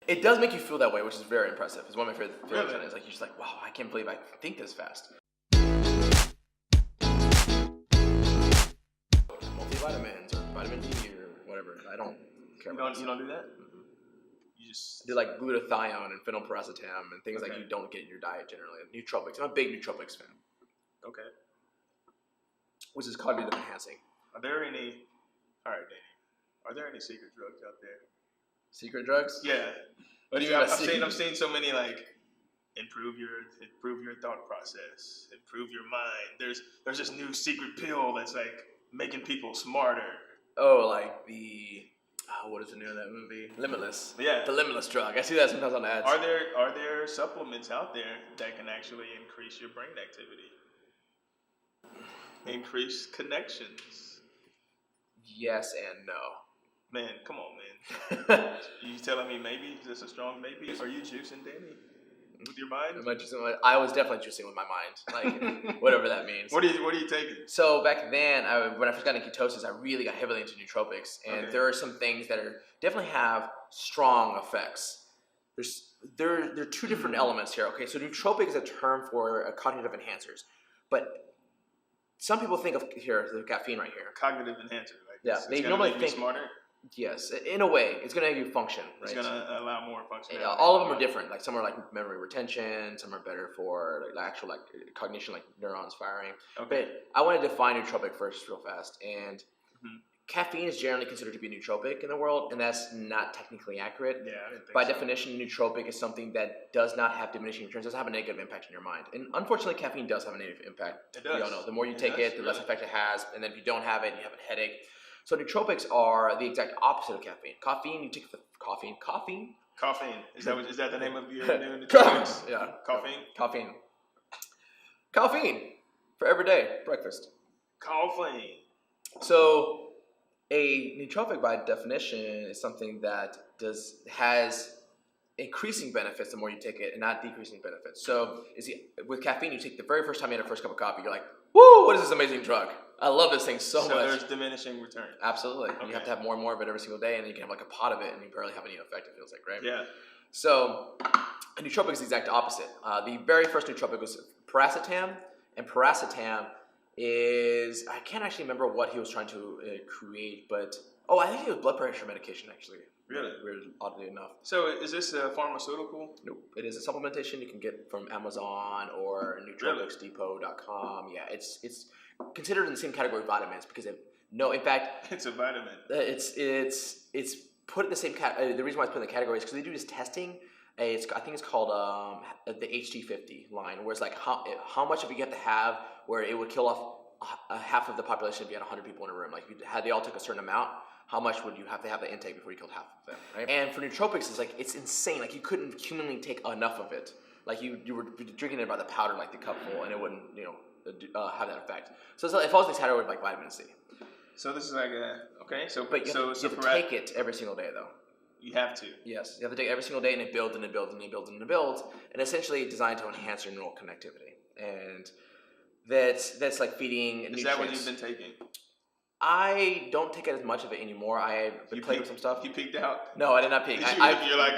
It does make you feel that way, which is very impressive. It's one of my favorite feelings. Really? It's like you're just like, wow, I can't believe I think this fast. Multivitamins or vitamin D or whatever. I don't care. You don't do that? You just do like glutathione and phenylparacetam and things like you don't get in your diet generally. Nootropics. I'm a big nootropics fan. Okay. Which is cognitive enhancing. Are there any? All right, Danny. Are there any secret drugs out there? Secret drugs? Yeah. What do you mean by secret? I've seen so many like improve your thought process, improve your mind. There's this new secret pill that's like making people smarter. Oh, like the what is the name of that movie? Limitless. Yeah. The Limitless drug. I see that sometimes on ads. Are there supplements out there that can actually increase your brain activity? Increase connections. Yes and no. Man, come on, man. You telling me maybe? Is this a strong maybe? Are you juicing, Danny? With your mind? Am I juicing? I was definitely juicing with my mind, like whatever that means. What are you taking? So back then, when I first got into ketosis, I really got heavily into nootropics, and there are some things that definitely have strong effects. There are two different elements here. Okay, so nootropic is a term for cognitive enhancers, but some people think of the caffeine right here. Cognitive enhancer. Like yeah, it's they gonna normally make think you smarter. Yes, in a way, it's going to make you function. Right? It's going to allow more function. All of them are different. Like some are like memory retention, some are better for actual cognition, like neurons firing. Okay. But I want to define nootropic first, real fast. And caffeine is generally considered to be nootropic in the world, and that's not technically accurate. Yeah, I didn't think By so. definition, nootropic is something that does not have diminishing returns, doesn't have a negative impact on your mind. And unfortunately, caffeine does have a negative impact. It does. We all know. The more you take it, the less effect it has. And then if you don't have it, you have a headache. So nootropics are the exact opposite of caffeine. Caffeine, you take the coffee. Is that the name of your new nootropics? Yeah. Caffeine for every day breakfast. Caffeine. So a nootropic by definition is something that has increasing benefits the more you take it and not decreasing benefits. So with caffeine, you take the very first time you had a first cup of coffee, you're like, woo, what is this amazing drug? I love this thing so much. So there's diminishing return. Absolutely. Okay. You have to have more and more of it every single day, and then you can have like a pot of it, and you barely have any effect, it feels like, right? Yeah. So a nootropic is the exact opposite. The very first nootropic was paracetam, and paracetam is, I can't actually remember what he was trying to create, but, I think it was blood pressure medication, actually. Really? Weird, oddly enough. So is this a pharmaceutical? Nope. It is a supplementation you can get from Amazon or nootropicsdepot.com. Yeah, it's considered in the same category of vitamins because in fact, it's a vitamin. It's put in the same category. The reason why it's put in the category is because they do this testing. I think it's called the HT50 line, where it's like how much of you have to have where it would kill off half of the population if you had 100 people in a room. Like if they all took a certain amount, how much would you have to have the intake before you killed half of them, right? And for nootropics, it's insane. Like you couldn't humanly take enough of it. Like you were drinking it by the powder, like the cupful, and it wouldn't, have that effect. So it falls in the category of like vitamin C. So this is like But you have to take it every single day, though. You have to. Yes, you have to take it every single day, and it builds and it builds and it builds and it builds, and essentially designed to enhance your neural connectivity. And that's like feeding nutrients. Is that what you've been taking? I don't take it as much of it anymore. I've been playing with some stuff. You peaked out? No, I did not peak. You're like,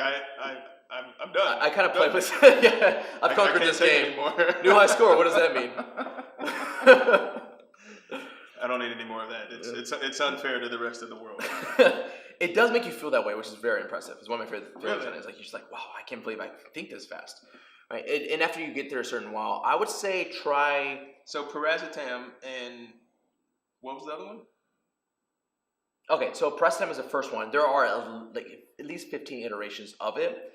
I'm done. I kind of played with yeah, I've conquered this game. New high score, what does that mean? I don't need any more of that. It's unfair to the rest of the world. It does make you feel that way, which is very impressive. It's one of my favorite feelings. Really? It's like you're just like, wow, I can't believe I think this fast. Right? And after you get through a certain while, I would say try. So paracetam and what was the other one? Okay, so paracetam is the first one. There are at least 15 iterations of it.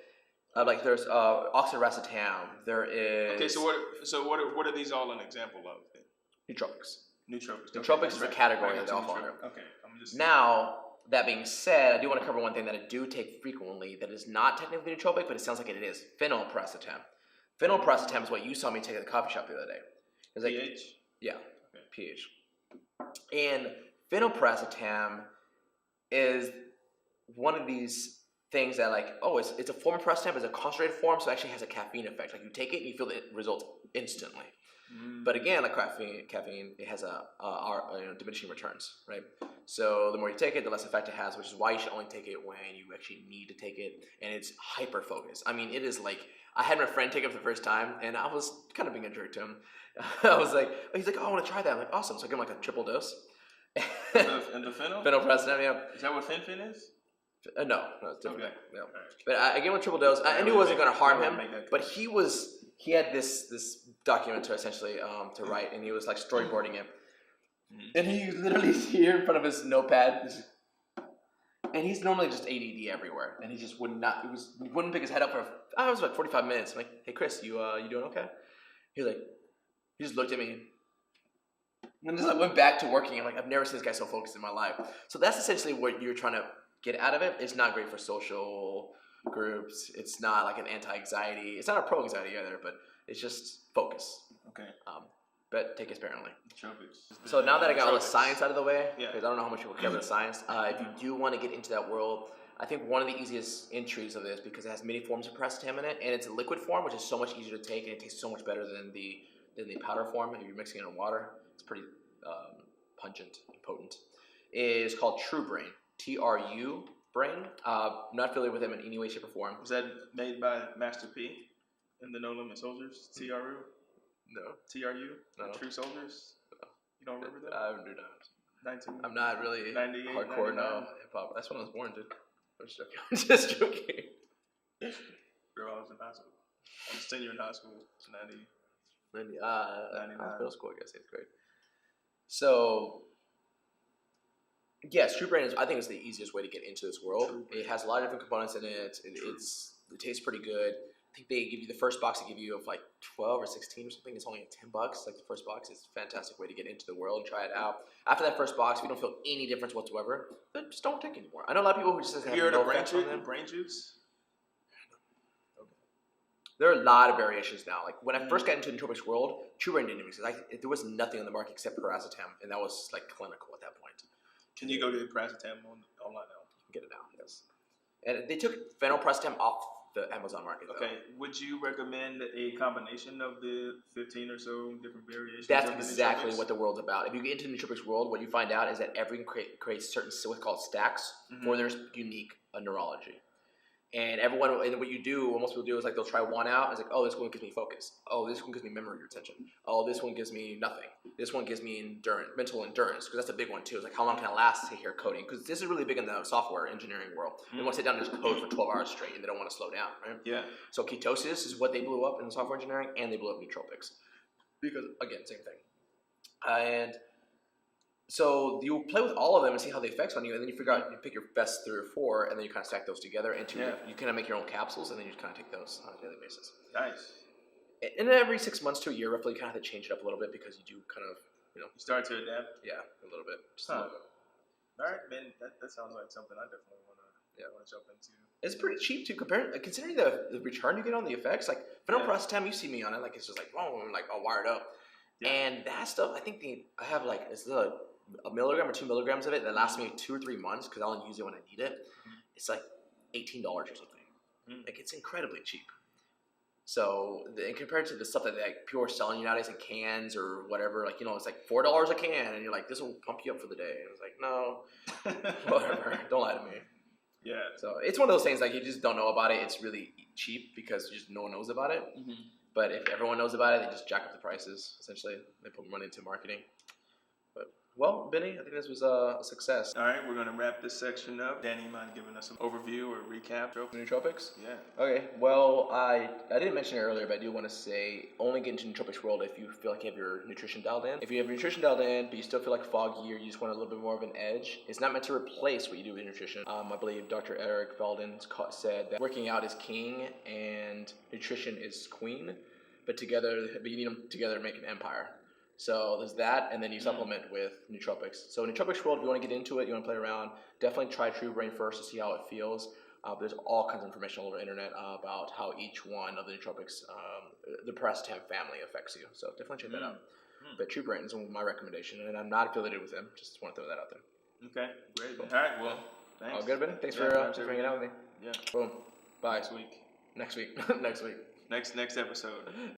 There's oxiracetam. There is. Okay, so what are these all an example of? Nootropics. Nootropics is a category that they all fall under. Okay, Now, that being said, I do want to cover one thing that I do take frequently that is not technically nootropic, but it sounds like it is. Phenylparacetam. Phenylparacetam is what you saw me take at the coffee shop the other day. It's like, pH? Yeah, okay. pH. And phenylparacetam is one of these things that it's a form of paracetam, but it's a concentrated form, so it actually has a caffeine effect. Like you take it and you feel the results instantly. But again, like caffeine, it has diminishing returns, right? So the more you take it, the less effect it has, which is why you should only take it when you actually need to take it, and it's hyper focused. I mean, it is like, I had my friend take it for the first time, and I was kind of being a jerk to him. I was like, he's like, oh, I want to try that. I'm like, awesome. So I give him like a triple dose. And the phenol? Phenylpreston, yeah. Is that what fen is? No, it's different. Okay. No. Right. But I gave him a triple dose. I knew it wasn't going to harm him, but he had this document to essentially to write, and he was like storyboarding it. And he literally here in front of his notepad, and he's normally just ADD everywhere, and he just wouldn't pick his head up for it was like 45 minutes. I'm like, hey Chris, you doing okay? He just looked at me, and just like went back to working. I'm like, I've never seen this guy so focused in my life. So that's essentially what you're trying to get out of it. It's not great for social groups. It's not like an anti-anxiety. It's not a pro-anxiety either, but it's just focus. Okay. But take it sparingly. Nootropics. So now that I got all the science out of the way, Yeah. because I don't know how much people care about the science, if you do want to get into that world, I think one of the easiest entries of this, because it has many forms of paracetam in it, and it's a liquid form, which is so much easier to take, and it tastes so much better than the powder form. If you're mixing it in water, it's pretty pungent and potent. It's called True Brain. TRU Brain. Not familiar with them in any way, shape, or form. Was that made by Master P in the No Limit Soldiers? TRU? No. TRU? No. True Soldiers? No. You don't remember that? I do not. 19. I'm not really 98, hardcore 99. no hip hop. That's when I was born, dude. I'm just joking. I'm just joking. Bro, I was in high school. I was senior in high school. It's 90. 99. Middle school, I guess, 8th grade. So, yes, True Brain I think is the easiest way to get into this world. It has a lot of different components in it. It tastes pretty good. I think they give you the first box. They give you of like 12 or 16 or something. It's only like $10. Like the first box is a fantastic way to get into the world and try it out. After that first box, if you don't feel any difference whatsoever, then just don't take it anymore. I know a lot of people who just have no effect on them. Brain juice? There are a lot of variations now. Like when I first got into the nootropics world, True Brain didn't even exist. There was nothing on the market except paracetam, and that was like clinical at that point. Can you go to paracetam online now? You can get it now, yes. And they took phenylpreston off the Amazon market. Okay. Though. Would you recommend a combination of the 15 or so different variations? That's exactly what the world's about. If you get into the nootropics world, what you find out is that everyone creates certain what's called stacks for their unique neurology. And what you do, what most people do is like they'll try one out. And it's like, oh, this one gives me focus. Oh, this one gives me memory retention. Oh, this one gives me nothing. This one gives me mental endurance, because that's a big one too. It's like how long can I last here coding? Because this is really big in the software engineering world. They want to sit down and just code for 12 hours straight, and they don't want to slow down, right? Yeah. So ketosis is what they blew up in software engineering, and they blew up nootropics, because again, same thing. And so you play with all of them and see how they affect on you, and then you figure out, you pick your best 3 or 4, and then you kind of stack those together into you kind of make your own capsules, and then you just kind of take those on a daily basis. Nice. And then every 6 months to a year, roughly, you kind of have to change it up a little bit, because you do kind of, You start to adapt? Yeah, a little bit. Just a little bit. All right, man. That sounds like something I definitely want to jump into. It's pretty cheap to compare, considering the return you get on the effects. Like phenylpreston, you see me on it, like it's just like, oh, I'm like all wired up. Yeah. And that stuff, I think I have like it's a milligram or 2 milligrams of it that lasts me 2 or 3 months, because I only use it when I need it. It's like $18 or something. Like it's incredibly cheap. So compared to the stuff that like pure selling you nowadays in cans or whatever, like it's like $4 a can, and you're like, this will pump you up for the day. And it's like, no, whatever. Don't lie to me. Yeah. So it's one of those things like you just don't know about it. It's really cheap because just no one knows about it. But if everyone knows about it, they just jack up the prices. Essentially, they put money into marketing. But well, Benny, I think this was a success. All right, we're going to wrap this section up. Danny, mind giving us an overview or recap? Nootropics? Yeah. Okay, well, I didn't mention it earlier, but I do want to say only get into nootropics world if you feel like you have your nutrition dialed in. If you have your nutrition dialed in, but you still feel like foggy or you just want a little bit more of an edge, it's not meant to replace what you do with nutrition. I believe Dr. Eric Belden said that working out is king and nutrition is queen, but you need them together to make an empire. So there's that, and then you supplement with nootropics. So nootropics world, if you want to get into it, you want to play around, definitely try True Brain first to see how it feels. There's all kinds of information all over the internet about how each one of the nootropics, the paracetam family, affects you. So definitely check that out. But True Brain is my recommendation, and I'm not affiliated with them. Just want to throw that out there. Okay, great. Cool. All right, well, thanks. All good, Ben? Thanks for hanging out with me. Yeah. Boom. Bye. Next week. Next week. Next week. Next episode.